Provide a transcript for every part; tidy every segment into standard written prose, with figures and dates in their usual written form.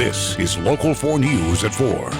This is Local 4 News at 4.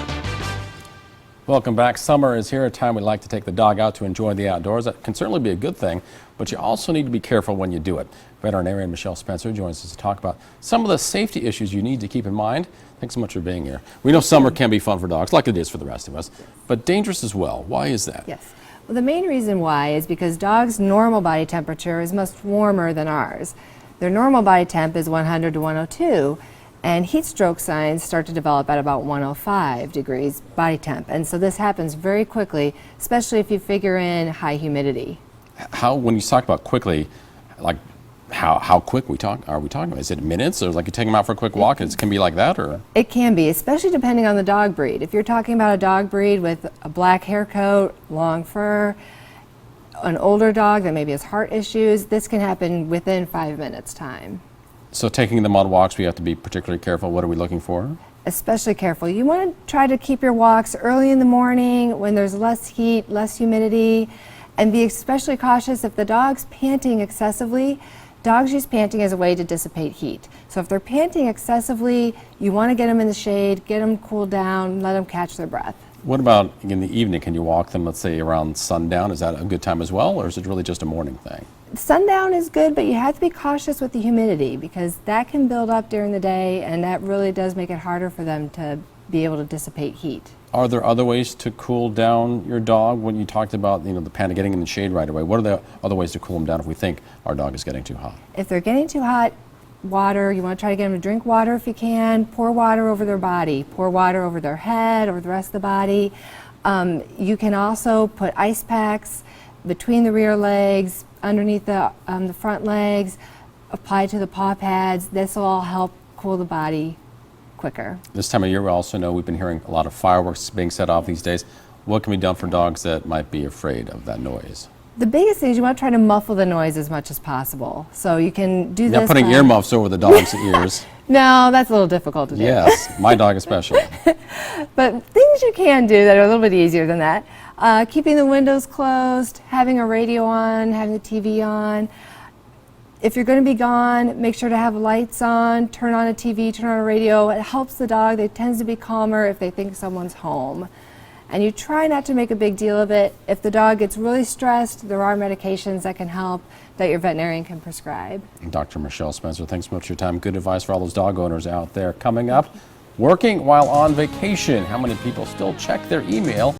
Welcome back. Summer is here, a time we like to take the dog out to enjoy the outdoors. That can certainly be a good thing, but you also need to be careful when you do it. Veterinarian Michelle Spencer joins us to talk about some of the safety issues you need to keep in mind. Thanks so much for being here. We know summer can be fun for dogs, like it is for the rest of us, but dangerous as well. Why is that? Yes. Well, the main reason why is because dogs' normal body temperature is much warmer than ours. Their normal body temp is 100 to 102. And heat stroke signs start to develop at about 105 degrees body temp. And so this happens very quickly, especially if you figure in high humidity. When you talk about quickly, like how quick are we talking about? Is it minutes, or like you take them out for a quick walk and it can be like that? Or it can be, especially depending on the dog breed. If you're talking about a dog breed with a black hair coat, long fur, an older dog that maybe has heart issues, this can happen within 5 minutes time. So taking them on walks, we have to be particularly careful. What are we looking for? Especially careful. You want to try to keep your walks early in the morning when there's less heat, less humidity, and be especially cautious if the dog's panting excessively. Dogs use panting as a way to dissipate heat. So if they're panting excessively, you want to get them in the shade, get them cooled down, let them catch their breath. What about in the evening? Can you walk them, let's say, around sundown? Is that a good time as well, or is it really just a morning thing? Sundown is good, but you have to be cautious with the humidity because that can build up during the day, and that really does make it harder for them to be able to dissipate heat. Are there other ways to cool down your dog? When you talked about, the panting, getting in the shade right away, what are the other ways to cool them down if we think our dog is getting too hot? If they're getting too hot, water, you want to try to get them to drink water if you can. Pour water over their body. Pour water over their head, over the rest of the body. You can also put ice packs between the rear legs, underneath the front legs, apply to the paw pads. This will all help cool the body quicker. This time of year, we also know we've been hearing a lot of fireworks being set off these days. What can be done for dogs that might be afraid of that noise? The biggest thing is you want to try to muffle the noise as much as possible. So you can do this. Not putting earmuffs over the dog's ears. No, that's a little difficult to do. Yes, my dog especially. But things you can do that are a little bit easier than that. Keeping the windows closed, having a radio on, having the TV on. If you're going to be gone, make sure to have lights on, turn on a TV, turn on a radio. It helps the dog. They tend to be calmer if they think someone's home. And you try not to make a big deal of it. If the dog gets really stressed, there are medications that can help that your veterinarian can prescribe. Dr. Michelle Spencer, thanks so much for your time. Good advice for all those dog owners out there. Coming up, working while on vacation. How many people still check their email